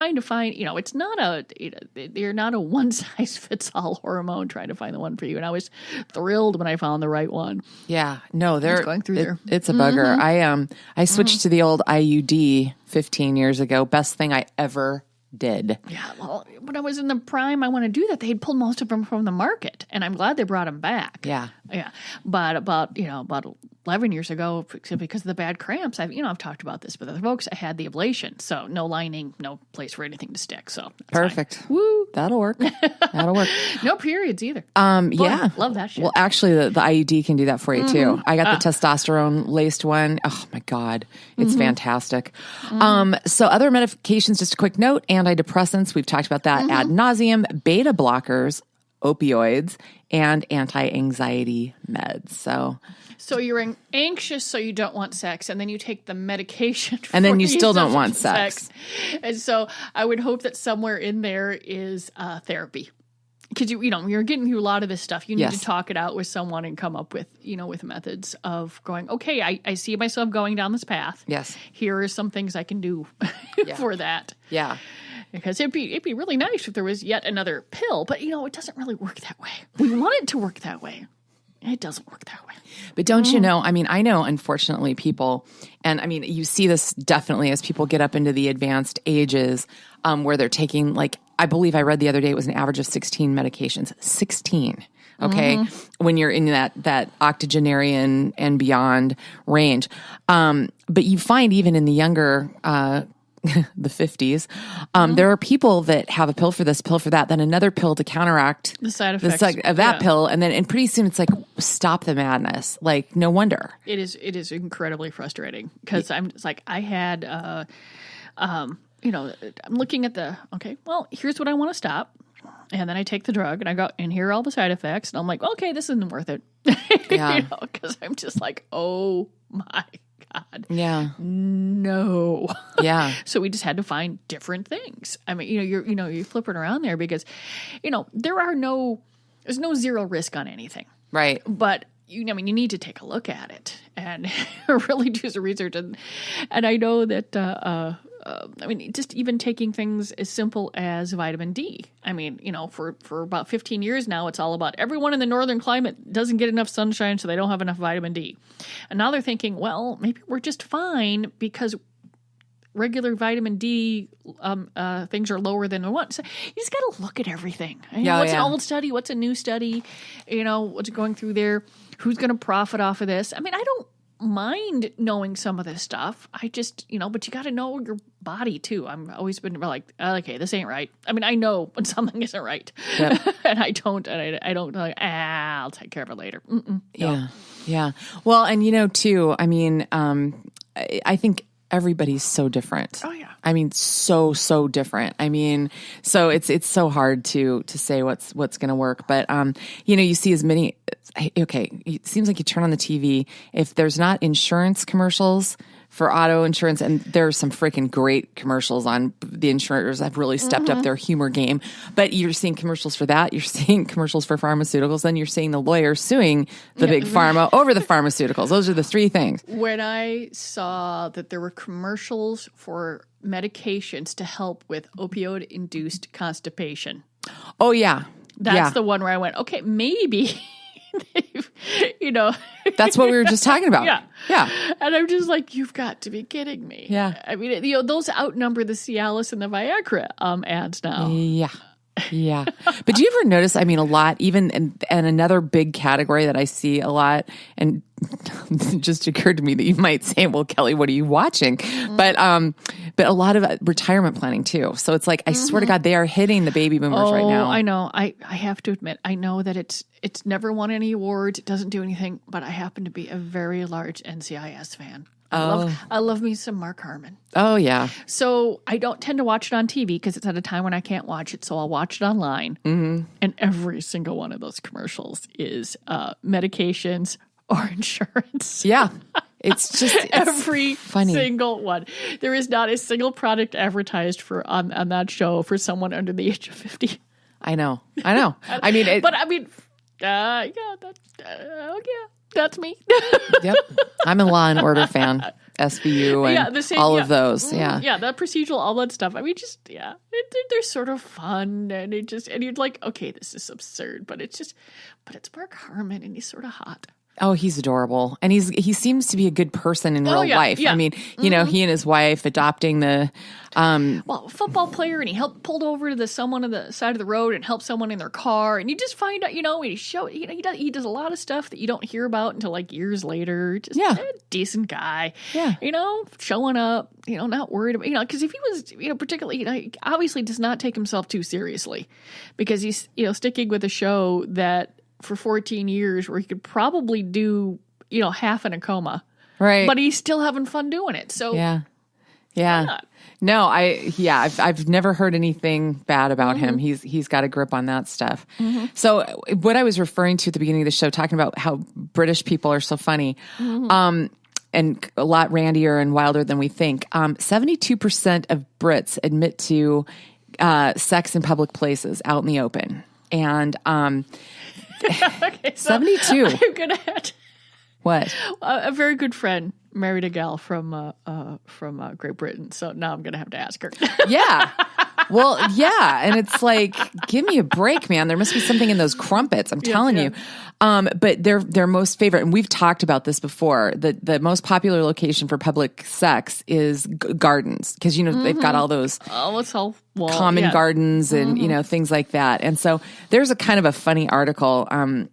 trying to find, it's not they're not a one size fits all hormone trying to find the one for you. And I was thrilled when I found the right one. Yeah, no, they're going through there. It's a bugger. I switched to the old IUD 15 years ago. Best thing I ever did. Yeah, well, when I was in the prime, I want to do that. They had pulled most of them from the market, and I'm glad they brought them back. Yeah. But about 11 years ago, because of the bad cramps, I've talked about this with other folks. I had the ablation, so no lining, no place for anything to stick. So that's perfect. Fine. Woo, that'll work. That'll work. No periods either. Yeah, love that shit. Well, actually, the IUD can do that for you too. I got the testosterone laced one. Oh my god, it's fantastic. So other medications. Just a quick note: antidepressants. We've talked about that ad nauseum. Beta blockers, opioids, and anti-anxiety meds. So you're anxious, so you don't want sex, and then you take the medication, and then you still don't want sex. And so I would hope that somewhere in there is therapy, because you're getting through a lot of this stuff. You need to talk it out with someone and come up with with methods of going. Okay, I see myself going down this path. Yes, here are some things I can do for that. Yeah. Because it'd be really nice if there was yet another pill, but it doesn't really work that way. We want it to work that way. It doesn't work that way. But don't you know, I know, unfortunately, people, and you see this definitely as people get up into the advanced ages, where they're taking, I believe I read the other day, it was an average of 16 medications. 16. Okay. When you're in that octogenarian and beyond range. But you find even in the younger, the 50s, there are people that have a pill for this, pill for that, then another pill to counteract the side effects of that pill. And pretty soon it's stop the madness. No wonder. It is incredibly frustrating because I'm just I had, I'm looking at here's what I want to stop. And then I take the drug and I go, and here are all the side effects. And I'm like, okay, this isn't worth it. Yeah. Because I'm just oh my God. Yeah. No. Yeah. So we just had to find different things. You're flipping around there because, there's no zero risk on anything. Right. But you need to take a look at it and really do some research. And I know that, just even taking things as simple as vitamin D. For about 15 years now, it's all about everyone in the northern climate doesn't get enough sunshine, so they don't have enough vitamin D. And now they're thinking, well, maybe we're just fine because regular vitamin D things are lower than we want. So you just got to look at everything. What's an old study? What's a new study? What's going through there? Who's going to profit off of this? I don't mind knowing some of this stuff. I just, but you got to know your body too. I've always been okay, this ain't right. I know when something isn't right. Yep. And I don't I'll take care of it later. Yeah. Yeah. Well, and too, I think everybody's so different. Oh yeah. So different. So it's so hard to say what's going to work. But, you see as many, it seems like you turn on the TV, if there's not insurance commercials for auto insurance, and there's some freaking great commercials on the insurers have really stepped up their humor game, but you're seeing commercials for that. You're seeing commercials for pharmaceuticals. Then you're seeing the lawyers suing the big pharma over the pharmaceuticals. Those are the three things. When I saw that there were commercials for medications to help with opioid-induced constipation. Oh, yeah. That's the one where I went, okay, maybe... That's what we were just talking about. Yeah. And I'm just you've got to be kidding me. Yeah. Those outnumber the Cialis and the Viagra ads now. Yeah. Yeah. But do you ever notice, a lot, even, and another big category that I see a lot, and it just occurred to me that you might say, well, Kelly, what are you watching? But a lot of retirement planning too. So it's I swear to God, they are hitting the baby boomers right now. I know. I have to admit, I know that it's never won any awards. It doesn't do anything, but I happen to be a very large NCIS fan. I love me some Mark Harmon. Oh, yeah. So I don't tend to watch it on TV because it's at a time when I can't watch it. So I'll watch it online. Mm-hmm. And every single one of those commercials is medications or insurance. Yeah. It's every funny. Single one. There is not a single product advertised on that show for someone under the age of 50. I know. That's me. Yep. I'm a Law and Order fan. SVU and all of those. Yeah. Yeah, that procedural, all that stuff. I mean, just, they're sort of fun. And you're like, okay, this is absurd. But it's Mark Harmon and he's sort of hot. Oh, he's adorable. And he seems to be a good person in real life. Yeah. I mean, he and his wife adopting the football player, and he pulled over to someone on the side of the road and helped someone in their car. And you just find out, he does a lot of stuff that you don't hear about until like years later. Just a decent guy. Yeah. Showing up, not worried about, because if he was, particularly, obviously does not take himself too seriously, because he's, sticking with a show that for 14 years where he could probably do, half in a coma. Right. But he's still having fun doing it. So yeah. No, I've never heard anything bad about him. He's got a grip on that stuff. So what I was referring to at the beginning of the show, talking about how British people are so funny, and a lot randier and wilder than we think. 72% of Brits admit to sex in public places out in the open. And okay, so 72. I'm gonna have what? A very good friend married a gal from Great Britain, so now I'm gonna have to ask her. Yeah. Well, yeah, and it's like, give me a break, man. There must be something in those crumpets. I'm telling you. But their most favorite, and we've talked about this before, the most popular location for public sex is gardens, because they've got all those common gardens and things like that. And so there's a kind of a funny article.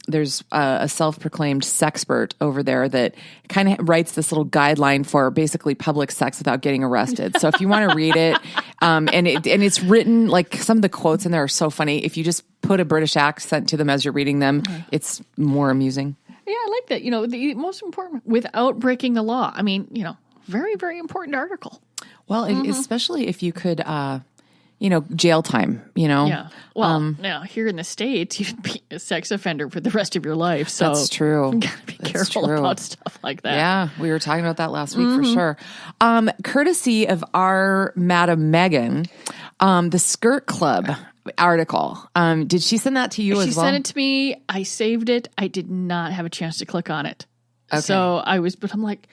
There's a self-proclaimed sexpert over there that kind of writes this little guideline for basically public sex without getting arrested. So if you want to read it, and it's written, like, some of the quotes in there are so funny. If you just put a British accent to them as you're reading them, it's more amusing. Yeah, I like that. The most important, without breaking the law. I mean, very, very important article. Well, especially if you could, jail time, Yeah. Well, now here in the States, you'd be a sex offender for the rest of your life. So that's true. You gotta be careful about stuff like that. Yeah, we were talking about that last week for sure. Courtesy of our Madam Megan, the Skirt Club article. Did she send that to you as well? She sent it to me. I saved it. I did not have a chance to click on it. Okay. So I'm like,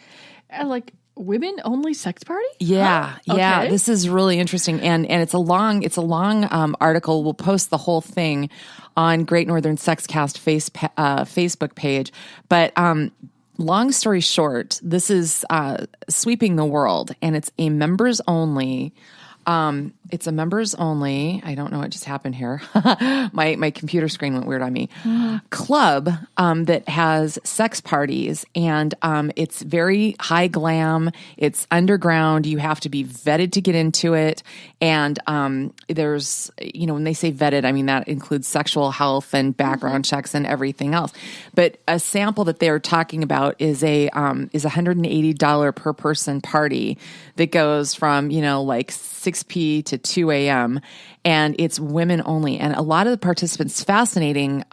women only sex party? Yeah. Huh? Yeah. Okay. This is really interesting. And it's a long article. We'll post the whole thing on Great Northern Sexcast Facebook page. But, long story short, this is, sweeping the world, and it's a members only, it's a members only. I don't know what just happened here. My computer screen went weird on me. Club that has sex parties, and it's very high glam. It's underground. You have to be vetted to get into it. And there's, when they say vetted, I mean that includes sexual health and background checks and everything else. But a sample that they're talking about is $180 per person party that goes from, like 6 p to 2 a.m. and it's women only. And a lot of the participants, fascinating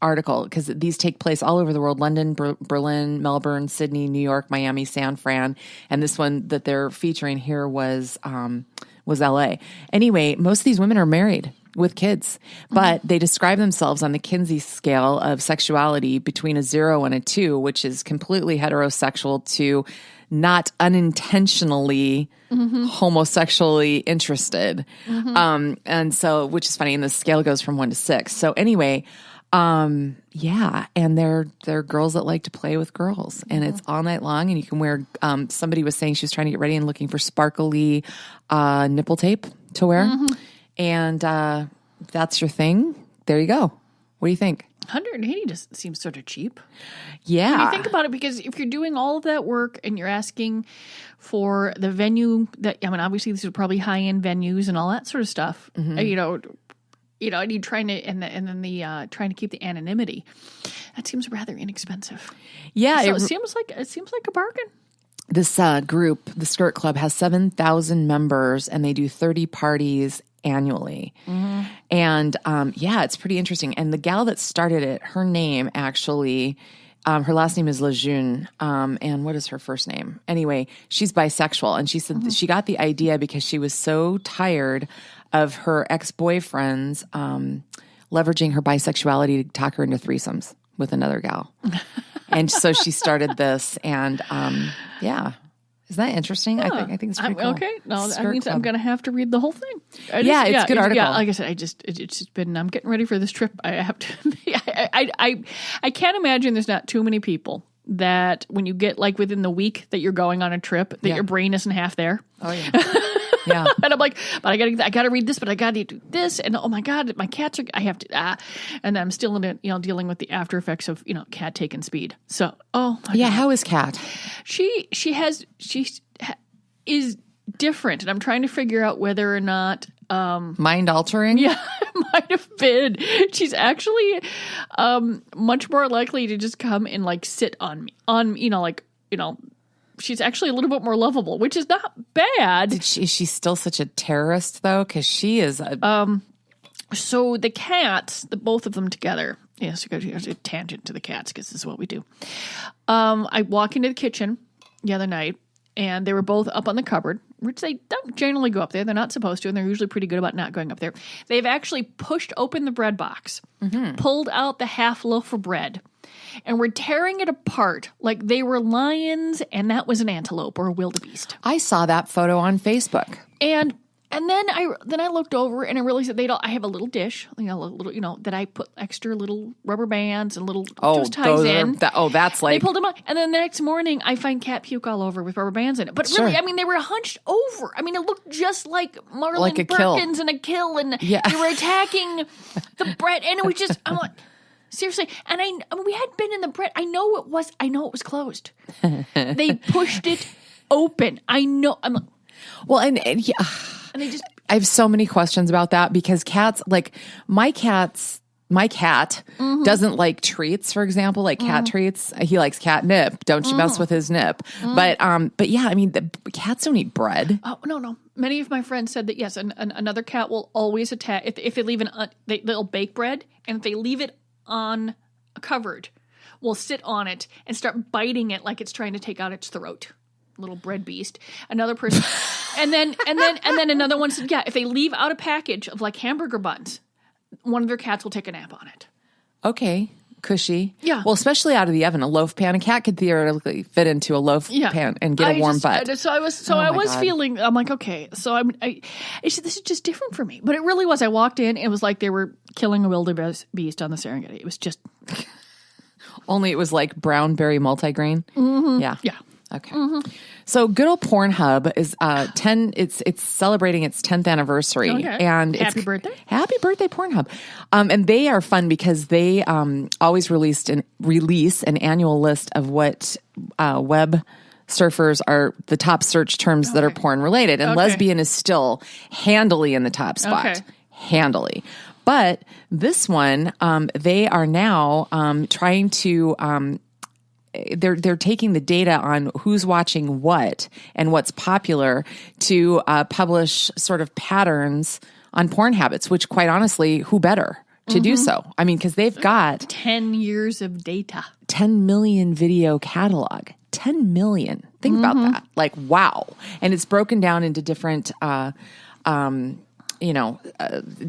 article, because these take place all over the world: London, Berlin, Melbourne, Sydney, New York, Miami, San Fran. And this one that they're featuring here was LA. Anyway, most of these women are married with kids, but they describe themselves on the Kinsey scale of sexuality between a 0 and a 2, which is completely heterosexual to not unintentionally homosexually interested. And so, which is funny. And the scale goes from 1 to 6. So anyway, yeah. And they're girls that like to play with girls, and it's all night long, and you can wear, somebody was saying she was trying to get ready and looking for sparkly, nipple tape to wear. And, that's your thing. There you go. What do you think? 180 just seems sort of cheap. Yeah. When you think about it, because if you're doing all of that work and you're asking for the venue obviously these are probably high-end venues and all that sort of stuff, and you're trying to, and then the trying to keep the anonymity. That seems rather inexpensive. Yeah. So it seems like a bargain. This group, the Skirt Club, has 7,000 members, and they do 30 parties annually. And yeah, it's pretty interesting. And the gal that started it, her name actually, her last name is Lejeune. And what is her first name? Anyway, she's bisexual. And she said that she got the idea because she was so tired of her ex-boyfriends leveraging her bisexuality to talk her into threesomes with another gal. And so she started this, and yeah. Isn't that interesting? I think it's pretty cool. Okay. No, that means I'm going to have to read the whole thing. It's a good article. Yeah, like I said, it's just been, I'm getting ready for this trip. I have to, I can't imagine there's not too many people that when you get like within the week that you're going on a trip, that your brain isn't half there. Oh, yeah. Yeah. And I'm like, but I gotta read this, but I gotta do this, and oh my God, my cats are, I have to, and then I'm still in it, dealing with the after effects of, Cat taking speed. So, oh my God. How is Cat? She is different, and I'm trying to figure out whether or not, mind altering? Yeah, it might have been. She's actually, much more likely to just come and like sit on me, she's actually a little bit more lovable, which is not bad. Is she still such a terrorist, though? Because she is So the cats, both of them together, yes, there's a tangent to the cats because this is what we do. I walk into the kitchen the other night, and they were both up on the cupboard, which they don't generally go up there. They're not supposed to, and they're usually pretty good about not going up there. They've actually pushed open the bread box, pulled out the half loaf of bread, and we're tearing it apart like they were lions and that was an antelope or a wildebeest. I saw that photo on Facebook. And then I looked over and I realized that I have a little dish, that I put extra little rubber bands and little just ties in. That's like... They pulled them out. And then the next morning I find cat puke all over with rubber bands in it. But really, they were hunched over. it looked just like Marlon Perkins and a kill, and they were attacking the bread. And it was just, I'm like... Seriously, and we had been in the bread. I know it was closed. They pushed it open. I know. I'm like, well, and they just. I have so many questions about that because cats, like my cat doesn't like treats, for example, like cat treats. He likes catnip. Don't you mess with his nip. But yeah, the cats don't eat bread. Oh, no. Many of my friends said that yes, another cat will always attack if they leave they'll bake bread, and if they leave it on a cupboard, will sit on it and start biting it like it's trying to take out its throat. Little bread beast. Another person, and then another one said, yeah, if they leave out a package of like hamburger buns, one of their cats will take a nap on it. Okay, cushy. Yeah. Well, especially out of the oven, a loaf pan. A cat could theoretically fit into a loaf pan and get a warm butt. So I was feeling. I'm like, okay. So this is just different for me. But it really was. I walked in. It was like they were killing a wildebeest on the Serengeti. It was just. Only it was like brown berry multigrain. Mm-hmm. Yeah. Yeah. Okay. Mm-hmm. So good old Pornhub is 10. It's celebrating its 10th anniversary, and happy birthday, Pornhub. And they are fun because they always release an annual list of what web surfers are the top search terms that are porn related, and lesbian is still handily in the top spot, handily. But this one, they are now trying to. They're taking the data on who's watching what and what's popular to publish sort of patterns on porn habits, which quite honestly, who better to do so? Because they've got 10 years of data, 10 million video catalog, 10 million. Think about that. Like, wow. And it's broken down into different,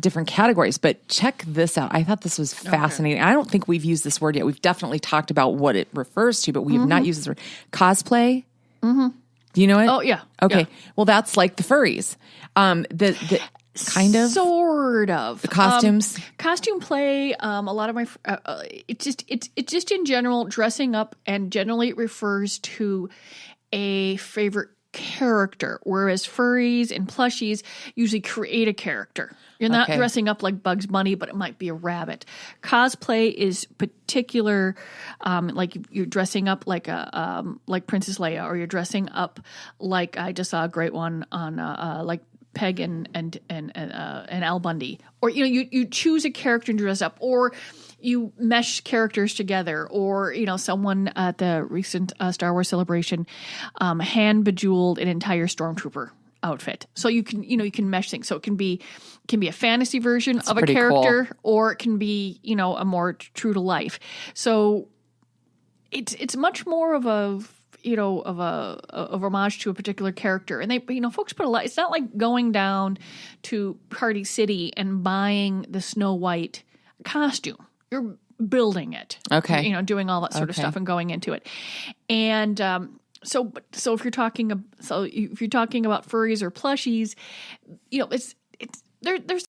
different categories, but check this out. I thought this was fascinating. I don't think we've used this word yet. We've definitely talked about what it refers to, but we have not used this word. Cosplay. Do you know it? Oh yeah. Okay. Yeah. Well, that's like the furries. The kind of sort of the costumes, costume play. A lot of my it's just in general dressing up, and generally it refers to a favorite character, whereas furries and plushies usually create a character. You're not dressing up like Bugs Bunny, but it might be a rabbit. Cosplay is particular, like you're dressing up like like Princess Leia, or you're dressing up like I just saw a great one on like Peg and Al Bundy, or you choose a character and dress up, or you mesh characters together, or someone at the recent Star Wars Celebration hand bejeweled an entire stormtrooper outfit. So you can mesh things. So it can be a fantasy version of a character, or it can be a more true to life. So it's much more of a of homage to a particular character. And they folks put a lot. It's not like going down to Party City and buying the Snow White costume. You're building it. Okay. You know, doing all that sort of stuff and going into it. And so if you're talking about furries or plushies, you know, there's